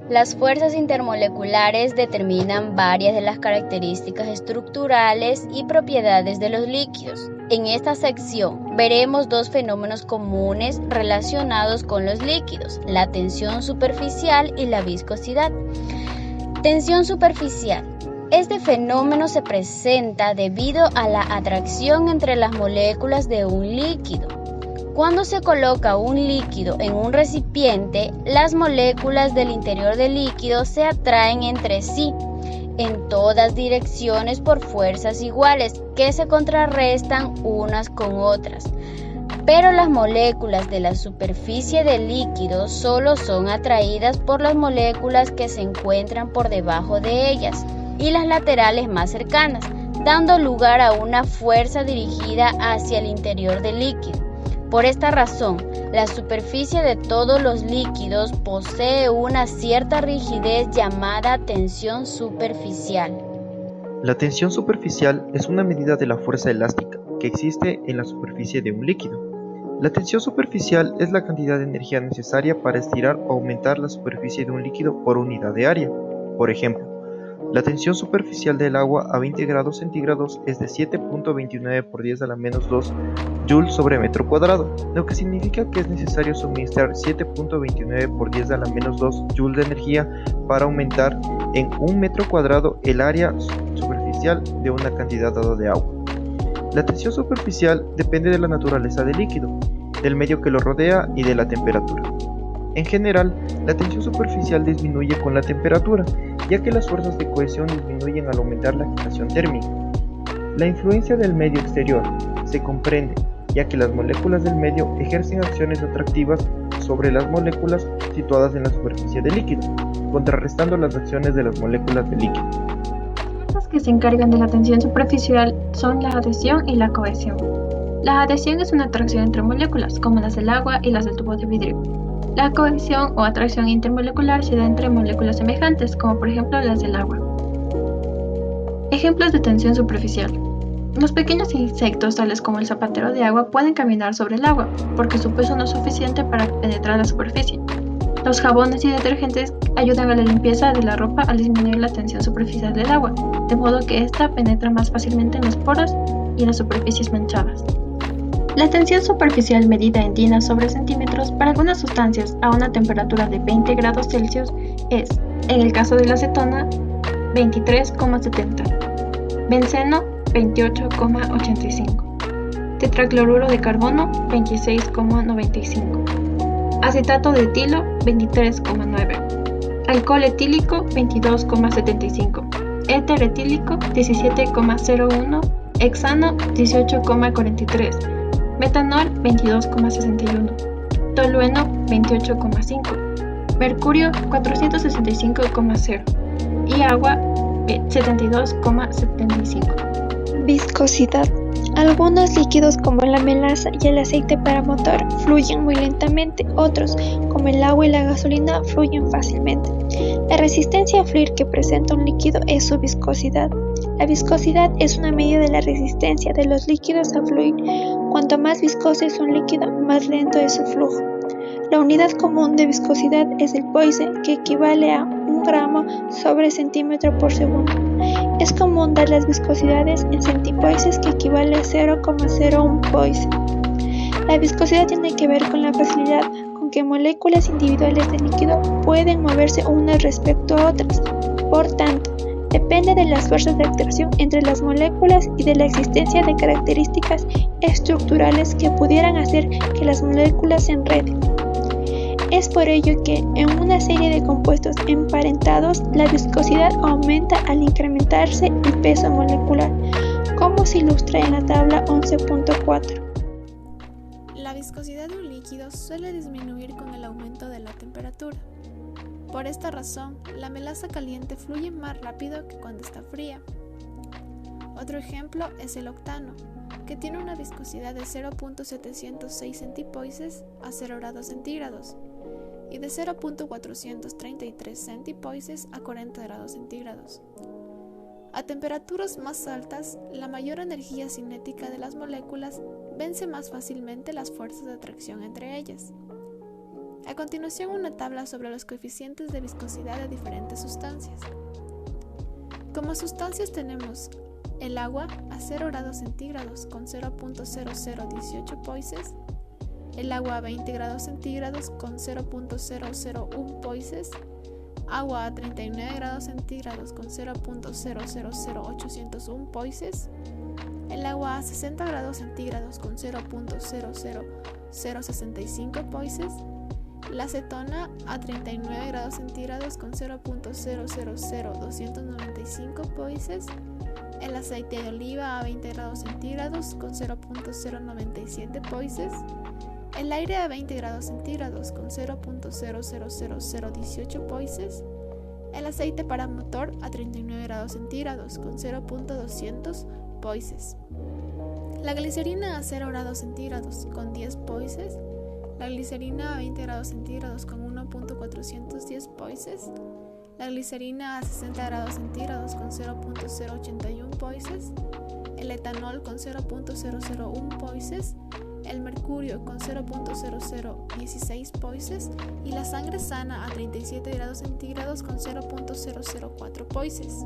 Las fuerzas intermoleculares determinan varias de las características estructurales y propiedades de los líquidos. En esta sección veremos dos fenómenos comunes relacionados con los líquidos, la tensión superficial y la viscosidad. Tensión superficial. Este fenómeno se presenta debido a la atracción entre las moléculas de un líquido. Cuando se coloca un líquido en un recipiente, las moléculas del interior del líquido se atraen entre sí en todas direcciones por fuerzas iguales que se contrarrestan unas con otras. Pero las moléculas de la superficie del líquido solo son atraídas por las moléculas que se encuentran por debajo de ellas y las laterales más cercanas, dando lugar a una fuerza dirigida hacia el interior del líquido. Por esta razón, la superficie de todos los líquidos posee una cierta rigidez llamada tensión superficial. La tensión superficial es una medida de la fuerza elástica que existe en la superficie de un líquido. La tensión superficial es la cantidad de energía necesaria para estirar o aumentar la superficie de un líquido por unidad de área. Por ejemplo, la tensión superficial del agua a 20 grados centígrados es de 7.29 por 10 a la menos 2 joules sobre metro cuadrado, lo que significa que es necesario suministrar 7.29 por 10 a la menos 2 joules de energía para aumentar en un metro cuadrado el área superficial de una cantidad dada de agua. La tensión superficial depende de la naturaleza del líquido, del medio que lo rodea y de la temperatura. En general, la tensión superficial disminuye con la temperatura, ya que las fuerzas de cohesión disminuyen al aumentar la agitación térmica. La influencia del medio exterior se comprende, ya que las moléculas del medio ejercen acciones atractivas sobre las moléculas situadas en la superficie del líquido, contrarrestando las acciones de las moléculas del líquido. Las fuerzas que se encargan de la tensión superficial son la adhesión y la cohesión. La adhesión es una atracción entre moléculas, como las del agua y las del tubo de vidrio. La cohesión o atracción intermolecular se da entre moléculas semejantes, como por ejemplo las del agua. Ejemplos de tensión superficial. Los pequeños insectos, tales como el zapatero de agua, pueden caminar sobre el agua, porque su peso no es suficiente para penetrar la superficie. Los jabones y detergentes ayudan a la limpieza de la ropa al disminuir la tensión superficial del agua, de modo que ésta penetra más fácilmente en los poros y en las superficies manchadas. La tensión superficial medida en tinas sobre centímetros para algunas sustancias a una temperatura de 20 grados Celsius es, en el caso de la acetona, 23,70, benceno 28,85, tetracloruro de carbono 26,95, acetato de etilo 23,9, alcohol etílico 22,75, éter etílico 17,01, hexano 18,43, metanol 22,61, tolueno 28,5, mercurio 465,0 y agua 72,75. Viscosidad. Algunos líquidos como la melaza y el aceite para motor fluyen muy lentamente, otros, como el agua y la gasolina, fluyen fácilmente. La resistencia a fluir que presenta un líquido es su viscosidad. La viscosidad es una medida de la resistencia de los líquidos a fluir. Cuanto más viscoso es un líquido, más lento es su flujo. La unidad común de viscosidad es el Poise, que equivale a 1 gramo sobre centímetro por segundo. Es común dar las viscosidades en centipoises, que equivale a 0,01 poise. La viscosidad tiene que ver con la facilidad con que moléculas individuales de líquido pueden moverse unas respecto a otras. Por tanto, depende de las fuerzas de atracción entre las moléculas y de la existencia de características estructurales que pudieran hacer que las moléculas se enreden. Es por ello que en una serie de compuestos emparentados la viscosidad aumenta al incrementarse el peso molecular, como se ilustra en la tabla 11.4. La viscosidad de un líquido suele disminuir con el aumento de la temperatura. Por esta razón, la melaza caliente fluye más rápido que cuando está fría. Otro ejemplo es el octano, que tiene una viscosidad de 0.706 centipoises a 0 grados centígrados y de 0.433 centipoises a 40 grados centígrados. A temperaturas más altas, la mayor energía cinética de las moléculas vence más fácilmente las fuerzas de atracción entre ellas. A continuación, una tabla sobre los coeficientes de viscosidad de diferentes sustancias. Como sustancias tenemos el agua a 0 grados centígrados con 0.0018 poises, el agua a 20 grados centígrados con 0.001 poises, agua a 39 grados centígrados con 0.000801 poises, el agua a 60 grados centígrados con 0.00065 poises, la acetona a 39 grados centígrados con 0.000295 poises, el aceite de oliva a 20 grados centígrados con 0.097 poises, el aire a 20 grados centígrados con 0.000018 poises, el aceite para motor a 39 grados centígrados con 0.200 poises, la glicerina a 0 grados centígrados con 10 poises, la glicerina a 20 grados centígrados con 1.410 poises, la glicerina a 60 grados centígrados con 0.081 poises, el etanol con 0.001 poises, el mercurio con 0.0016 poises y la sangre sana a 37 grados centígrados con 0.004 poises.